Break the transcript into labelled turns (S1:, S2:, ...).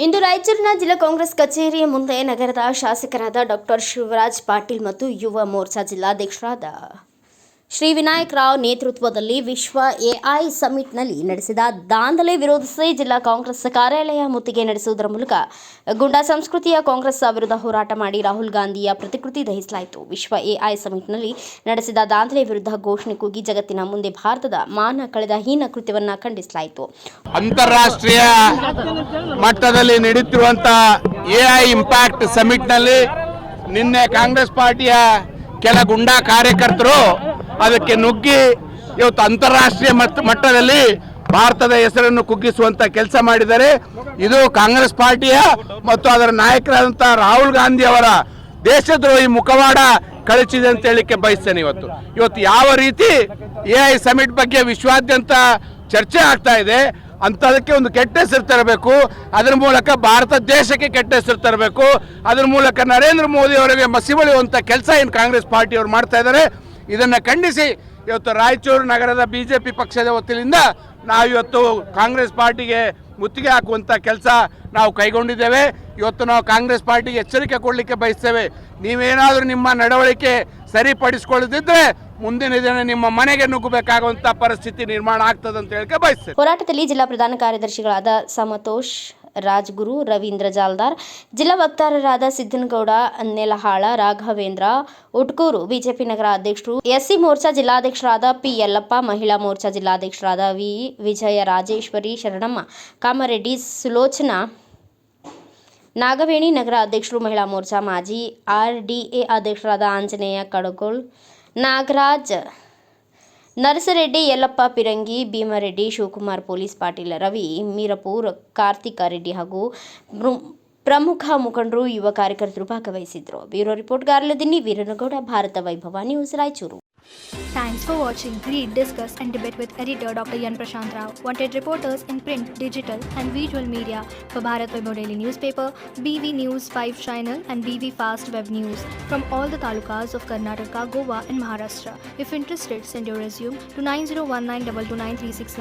S1: ಇಂದು ರಾಯಚೂರಿನ ಜಿಲ್ಲಾ ಕಾಂಗ್ರೆಸ್ ಕಚೇರಿಯ ಮುಂದೆ ನಗರದ ಶಾಸಕರಾದ ಡಾಕ್ಟರ್ ಶಿವರಾಜ್ ಪಾಟೀಲ್ ಮತ್ತು ಯುವ ಮೋರ್ಚಾ ಜಿಲ್ಲಾಧ್ಯಕ್ಷರಾದ ಶ್ರೀ ವಿನಾಯಕ್ ರಾವ್ ನೇತೃತ್ವದಲ್ಲಿ ವಿಶ್ವ ಎಐ ಸಮಿಟ್ನಲ್ಲಿ ನಡೆಸಿದ ದಾಂಧಲೆ ವಿರೋಧಿಸಿ ಜಿಲ್ಲಾ ಕಾಂಗ್ರೆಸ್ ಕಾರ್ಯಾಲಯ ಮುತ್ತಿಗೆ ನಡೆಸುವುದರ ಮೂಲಕ ಗುಂಡಾ ಸಂಸ್ಕೃತಿಯ ಕಾಂಗ್ರೆಸ್ ವಿರುದ್ಧ ಹೋರಾಟ ಮಾಡಿ ರಾಹುಲ್ ಗಾಂಧಿಯ ಪ್ರತಿಕೃತಿ ದಹಿಸಲಾಯಿತು. ವಿಶ್ವ ಎಐ ಸಮಿಟ್ನಲ್ಲಿ ನಡೆಸಿದ ದಾಂಧಲೆ ವಿರುದ್ಧ ಘೋಷಣೆ ಕೂಗಿ ಜಗತ್ತಿನ ಮುಂದೆ ಭಾರತದ ಮಾನ ಕಳೆದ ಹೀನ ಕೃತ್ಯವನ್ನು ಖಂಡಿಸಲಾಯಿತು.
S2: ಅಂತಾರಾಷ್ಟ್ರೀಯ ಮಟ್ಟದಲ್ಲಿ ನಡೆಯುತ್ತಿರುವಂತಹ ಎಐ ಇಂಪ್ಯಾಕ್ಟ್ ಸಮಿಟ್ನಲ್ಲಿ ನಿನ್ನೆ ಕಾಂಗ್ರೆಸ್ ಪಾರ್ಟಿಯ ಕೆಲ ಗುಂಡಾ ಕಾರ್ಯಕರ್ತರು ಅದಕ್ಕೆ ನುಗ್ಗಿ ಇವತ್ತು ಅಂತಾರಾಷ್ಟ್ರೀಯ ಮಟ್ಟದಲ್ಲಿ ಭಾರತದ ಹೆಸರನ್ನು ಕುಗ್ಗಿಸುವಂತ ಕೆಲಸ ಮಾಡಿದ್ದಾರೆ. ಇದು ಕಾಂಗ್ರೆಸ್ ಪಾರ್ಟಿಯ ಮತ್ತು ಅದರ ನಾಯಕರಾದಂತಹ ರಾಹುಲ್ ಗಾಂಧಿ ಅವರ ದೇಶದ್ರೋಹಿ ಮುಖವಾಡ ಕಳಿಸಿದೆ ಅಂತ ಹೇಳಿಕ್ಕೆ ಬಯಸ್ತೇನೆ. ಇವತ್ತು ಯಾವ ರೀತಿ ಎಐ ಸಮಿಟ್ ಬಗ್ಗೆ ವಿಶ್ವಾದ್ಯಂತ ಚರ್ಚೆ ಆಗ್ತಾ ಇದೆ ಅಂತದಕ್ಕೆ ಒಂದು ಕೆಟ್ಟ ಹೆಸರು ತರಬೇಕು, ಅದರ ಮೂಲಕ ಭಾರತ ದೇಶಕ್ಕೆ ಕೆಟ್ಟ ಹೆಸರು ತರಬೇಕು, ಅದರ ಮೂಲಕ ನರೇಂದ್ರ ಮೋದಿ ಅವರಿಗೆ ಮಸಿಬಳಿಯುವಂಥ ಕೆಲಸ ಏನು ಕಾಂಗ್ರೆಸ್ ಪಾರ್ಟಿಯವರು ಮಾಡ್ತಾ ಇದ್ದಾರೆ. ಇದನ್ನು ಖಂಡಿಸಿ ಇವತ್ತು ರಾಯಚೂರು ನಗರದ ಬಿಜೆಪಿ ಪಕ್ಷದ ವತಿಯಿಂದ ನಾವಿವತ್ತು ಕಾಂಗ್ರೆಸ್ ಪಾರ್ಟಿಗೆ ಮುತ್ತಿಗೆ ಹಾಕುವಂಥ ಕೆಲಸ ನಾವು ಕೈಗೊಂಡಿದ್ದೇವೆ. ಇವತ್ತು ನಾವು ಕಾಂಗ್ರೆಸ್ ಪಾರ್ಟಿಗೆ ಎಚ್ಚರಿಕೆ ಕೊಡಲಿಕ್ಕೆ ಬಯಸ್ತೇವೆ. ನೀವೇನಾದರೂ ನಿಮ್ಮ ನಡವಳಿಕೆ ಸರಿಪಡಿಸಿಕೊಳ್ಳದಿದ್ದರೆ ಮುಂದಿನ ದಿನ ನಿಮ್ಮ ಮನೆಗೆ ನುಗ್ಗಬೇಕಾಗುವಂತ ಪರಿಸ್ಥಿತಿ ನಿರ್ಮಾಣ ಆಗ್ತದೆ ಅಂತ ಹೇಳಕ್ಕೆ ಬಯಸ್ತೇವೆ.
S1: ಹೋರಾಟದಲ್ಲಿ ಜಿಲ್ಲಾ ಪ್ರಧಾನ ಕಾರ್ಯದರ್ಶಿಗಳಾದ ಸಮತೋಷ್ ರಾಜ್ಗುರು, ರವೀಂದ್ರ ಜಾಲ್ದಾರ್, ಜಿಲ್ಲಾ ವಕ್ತಾರರಾದ ಸಿದ್ದನಗೌಡ ನೆಲಹಾಳ, ರಾಘವೇಂದ್ರ ಉಟ್ಕೂರು, ಬಿಜೆಪಿ ನಗರ ಅಧ್ಯಕ್ಷರು, ಎಸ್ಸಿ ಮೋರ್ಚಾ ಜಿಲ್ಲಾಧ್ಯಕ್ಷರಾದ ಪಿ ಯಲ್ಲಪ್ಪ, ಮಹಿಳಾ ಮೋರ್ಚಾ ಜಿಲ್ಲಾಧ್ಯಕ್ಷರಾದ ವಿ ವಿಜಯ ರಾಜೇಶ್ವರಿ, ಶರಣಮ್ಮ ಕಾಮರೆಡ್ಡಿ, ಸುಲೋಚನಾ ನಾಗವೇಣಿ, ನಗರ ಅಧ್ಯಕ್ಷರು, ಮಹಿಳಾ ಮೋರ್ಚಾ ಮಾಜಿ ಆರ್ಡಿಎ ಅಧ್ಯಕ್ಷರಾದ ಆಂಜನೇಯ ಕಡಗೋಳ್, ನಾಗರಾಜ್ ನರಸರೆಡ್ಡಿ, ಯಲ್ಲಪ್ಪ ಪಿರಂಗಿ, ಭೀಮರೆಡ್ಡಿ, ಶಿವಕುಮಾರ್ ಪೊಲೀಸ್ ಪಾಟೀಲ್, ರವಿ ಮೀರಪೂರ್, ಕಾರ್ತಿಕ ರೆಡ್ಡಿ ಹಾಗೂ ಪ್ರಮುಖ ಮುಖಂಡರು, ಯುವ ಕಾರ್ಯಕರ್ತರು ಭಾಗವಹಿಸಿದ್ರು. ಬ್ಯೂರೋ ರಿಪೋರ್ಟ್ ಗಾರ್ಲದಿನ್ನಿ ವೀರನಗೌಡ, ಭಾರತ ವೈಭವ news, Raichur.
S3: Thanks for watching Read, Discuss and Debate with editor Dr. Yan Prashant Rao. Wanted reporters in print, digital and visual media for Bharat Vaibhav Daily Newspaper, BV News 5 Channel and BV Fast Web News from all the talukas of Karnataka, Goa and Maharashtra. If interested, send your resume to 9019229369.